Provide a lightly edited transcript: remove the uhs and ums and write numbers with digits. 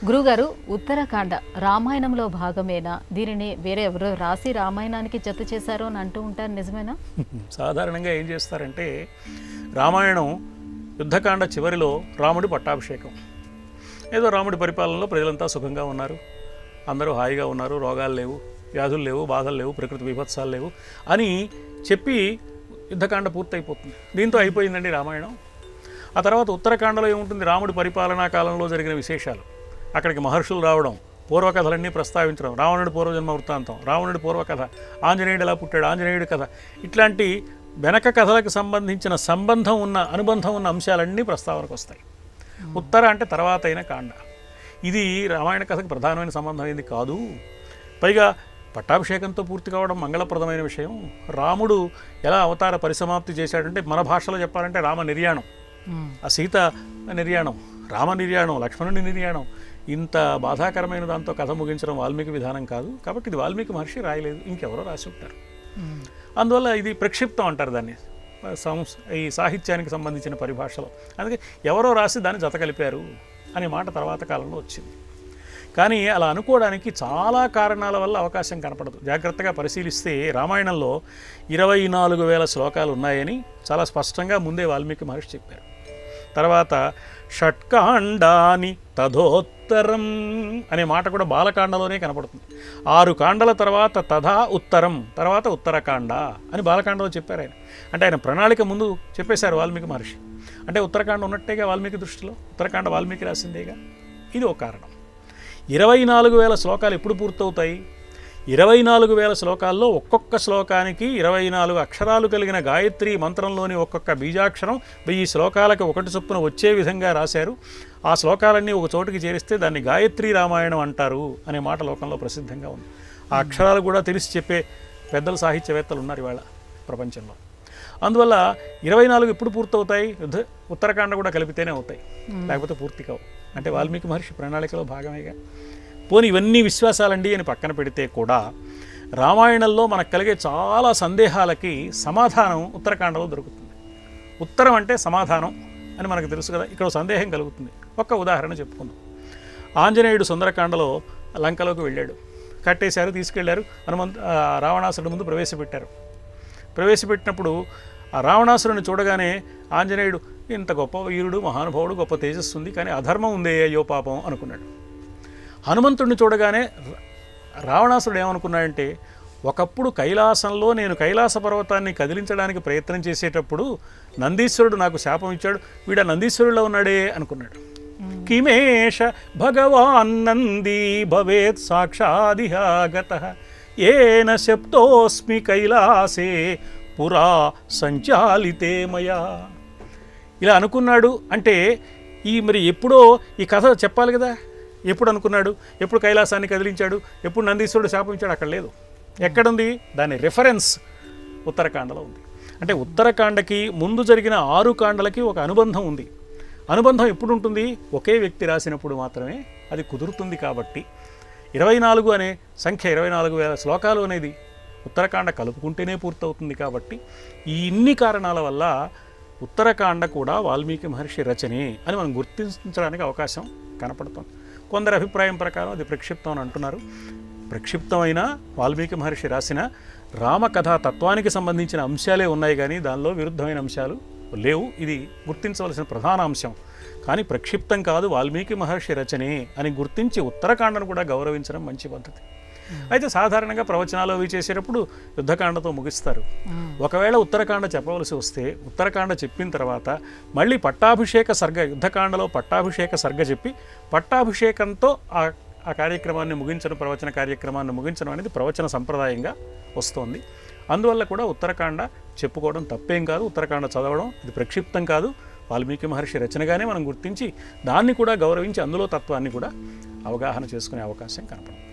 గురుగారు, ఉత్తరాఖండ రామాయణంలో భాగమేనా? దీనిని వేరే ఎవరో రాసి రామాయణానికి జత చేశారు అని అంటూ ఉంటారు, నిజమేనా? సాధారణంగా ఏం చేస్తారంటే రామాయణం యుద్ధకాండ చివరిలో రాముడి పట్టాభిషేకం. ఏదో రాముడి పరిపాలనలో ప్రజలంతా సుఖంగా ఉన్నారు, అందరూ హాయిగా ఉన్నారు, రోగాలు లేవు, వ్యాధులు లేవు, బాధలు లేవు, ప్రకృతి విభత్సాలు లేవు అని చెప్పి యుద్ధకాండ పూర్తయిపోతుంది. దీంతో అయిపోయిందండి రామాయణం. ఆ తర్వాత ఉత్తరాఖండలో ఏముంటుంది? రాముడి పరిపాలనా కాలంలో జరిగిన విశేషాలు, అక్కడికి మహర్షులు రావడం, పూర్వకథలన్నీ ప్రస్తావించడం, రావణుడి పూర్వజన్మ వృత్తాంతం, రావణుడి పూర్వకథ, ఆంజనేయుడు ఎలా పుట్టాడు, ఆంజనేయుడి కథ, ఇట్లాంటి వెనక కథలకు సంబంధించిన అనుబంధం ఉన్న అంశాలన్నీ ప్రస్తావనకు వస్తాయి. ఉత్తర అంటే తర్వాత అయిన కాండ. ఇది రామాయణ కథకు ప్రధానమైన సంబంధం ఏంది కాదు. పైగా పట్టాభిషేకంతో పూర్తి కావడం మంగళప్రదమైన విషయం. రాముడు ఎలా అవతార పరిసమాప్తి చేశాడంటే, మన భాషలో చెప్పాలంటే రామ నిర్యాణం, ఆ సీత నిర్యాణం, రామ నిర్యాణం, లక్ష్మణుడి నిర్యాణం, ఇంత బాధాకరమైన దాంతో కథ ముగించడం వాల్మీకి విధానం కాదు. కాబట్టి ఇది వాల్మీకి మహర్షి రాయలేదు, ఇంకెవరో రాసి ఉంటారు. అందువల్ల ఇది ప్రక్షిప్తం అంటారు దాన్ని, ఈ సాహిత్యానికి సంబంధించిన పరిభాషలో. అందుకే ఎవరో రాసి దాన్ని జత కలిపారు అనే మాట తర్వాత కాలంలో వచ్చింది. కానీ అలా అనుకోవడానికి చాలా కారణాల వల్ల అవకాశం కనపడదు. జాగ్రత్తగా పరిశీలిస్తే రామాయణంలో 24,000 శ్లోకాలు ఉన్నాయని చాలా స్పష్టంగా ముందే వాల్మీకి మహర్షి చెప్పారు. తర్వాత షట్కాండాని తథోత్తరం అనే మాట కూడా బాలకాండలోనే కనపడుతుంది. 6 కాండల తర్వాత తథా ఉత్తరం, తర్వాత ఉత్తరకాండ అని బాలకాండలో చెప్పారు ఆయన. అంటే ఆయన ప్రణాళిక ముందు చెప్పేశారు వాల్మీకి మహర్షి. అంటే ఉత్తరకాండ ఉన్నట్టేగా వాల్మీకి దృష్టిలో, ఉత్తరకాండ వాల్మీకి రాసిందేగా. ఇది ఒక కారణం. 24,000 శ్లోకాలు ఎప్పుడు పూర్తవుతాయి? 24,000 శ్లోకాల్లో ఒక్కొక్క శ్లోకానికి 24 అక్షరాలు కలిగిన గాయత్రి మంత్రంలోని ఒక్కొక్క బీజాక్షరం 1000 శ్లోకాలకు ఒకటి చొప్పున వచ్చే విధంగా రాశారు. ఆ శ్లోకాలన్నీ ఒక చోటికి చేరిస్తే దాన్ని గాయత్రి రామాయణం అంటారు అనే మాట లోకంలో ప్రసిద్ధంగా ఉంది. ఆ అక్షరాలు కూడా తెలిసి చెప్పే పెద్దలు, సాహిత్యవేత్తలు ఉన్నారు ఇవాళ ప్రపంచంలో. అందువల్ల 24 ఎప్పుడు పూర్తవుతాయి? ఉత్తరాఖండ కూడా కలిపితేనే అవుతాయి, లేకపోతే పూర్తి కావు. అంటే వాల్మీకి మహర్షి ప్రణాళికలో భాగమేగా. పోనీ ఇవన్నీ విశ్వాసాలండి అని పక్కన పెడితే కూడా రామాయణంలో మనకు కలిగే చాలా సందేహాలకి సమాధానం ఉత్తరాఖండలో దొరుకుతుంది. ఉత్తరం అంటే సమాధానం అని మనకు తెలుసు కదా. ఇక్కడ సందేహం కలుగుతుంది. ఒక్క ఉదాహరణ చెప్పుకుందాం. ఆంజనేయుడు సుందరకాండలో లంకలోకి వెళ్ళాడు, కట్టేశారు, తీసుకెళ్లారు, రావణాసురుడి ముందు ప్రవేశపెట్టినప్పుడు ఆ రావణాసురుని చూడగానే ఆంజనేయుడు ఇంత గొప్ప వీరుడు, మహానుభావుడు, గొప్ప తేజస్సు ఉంది, కానీ అధర్మం ఉందే, అయ్యో పాపం అనుకున్నాడు. హనుమంతుడిని చూడగానే రావణాసురుడు ఏమనుకున్నాడంటే, ఒకప్పుడు కైలాసంలో నేను కైలాస పర్వతాన్ని కదిలించడానికి ప్రయత్నం చేసేటప్పుడు నందీశ్వరుడు నాకు శాపం ఇచ్చాడు, వీడు నందీశ్వరుడిలో ఉన్నాడే అనుకున్నాడు. కిమేష భగవాన్ నందీ భవేత్ సాక్షాదిహాగతః ఏన శప్తోస్మి కైలాసే పురా సంచాలితే మయా. ఇలా అనుకున్నాడు. అంటే మరి ఎప్పుడో ఈ కథ చెప్పాలి కదా. ఎప్పుడు అనుకున్నాడు, ఎప్పుడు కైలాసాన్ని కదిలించాడు, ఎప్పుడు నందీశ్వరుడు శాపించాడు, అక్కడ లేదు. ఎక్కడుంది? దాని రిఫరెన్స్ ఉత్తరాఖండలో ఉంది. అంటే ఉత్తరాఖండకి ముందు జరిగిన 6 కాండలకి ఒక అనుబంధం ఉంది. అనుబంధం ఎప్పుడు ఉంటుంది? ఒకే వ్యక్తి రాసినప్పుడు మాత్రమే అది కుదురుతుంది. కాబట్టి 24 అనే సంఖ్య, 24,000 శ్లోకాలు అనేది ఉత్తరాఖండ కలుపుకుంటేనే పూర్తవుతుంది. కాబట్టి ఈ ఇన్ని కారణాల వల్ల ఉత్తరాఖండ కూడా వాల్మీకి మహర్షి రచనే అని మనం గుర్తించడానికి అవకాశం కనపడుతుంది. కొందరి అభిప్రాయం ప్రకారం అది ప్రక్షిప్తం అని అంటున్నారు. ప్రక్షిప్తమైన వాల్మీకి మహర్షి రాసిన రామకథా తత్వానికి సంబంధించిన అంశాలే ఉన్నాయి, కానీ దానిలో విరుద్ధమైన అంశాలు లేవు. ఇది గుర్తించవలసిన ప్రధాన అంశం. కానీ ప్రక్షిప్తం కాదు, వాల్మీకి మహర్షి రచనే అని గుర్తించి ఉత్తరాఖండను కూడా గౌరవించడం మంచి పద్ధతి. అయితే సాధారణంగా ప్రవచనాలు అవి చేసేటప్పుడు యుద్ధకాండతో ముగిస్తారు. ఒకవేళ ఉత్తరాఖండ చెప్పవలసి వస్తే ఉత్తరాఖండ చెప్పిన తర్వాత మళ్ళీ పట్టాభిషేక సర్గ, యుద్ధకాండలో పట్టాభిషేక సర్గ చెప్పి పట్టాభిషేకంతో ఆ కార్యక్రమాన్ని ముగించడం, ప్రవచన కార్యక్రమాన్ని ముగించడం అనేది ప్రవచన సంప్రదాయంగా వస్తోంది. అందువల్ల కూడా ఉత్తరాఖండ చెప్పుకోవడం తప్పేం కాదు. ఉత్తరాఖండ చదవడం ఇది ప్రక్షిప్తం కాదు, వాల్మీకి మహర్షి రచనగానే మనం గుర్తించి దాన్ని కూడా గౌరవించి అందులో తత్వాన్ని కూడా అవగాహన చేసుకునే అవకాశం కనపడుతుంది.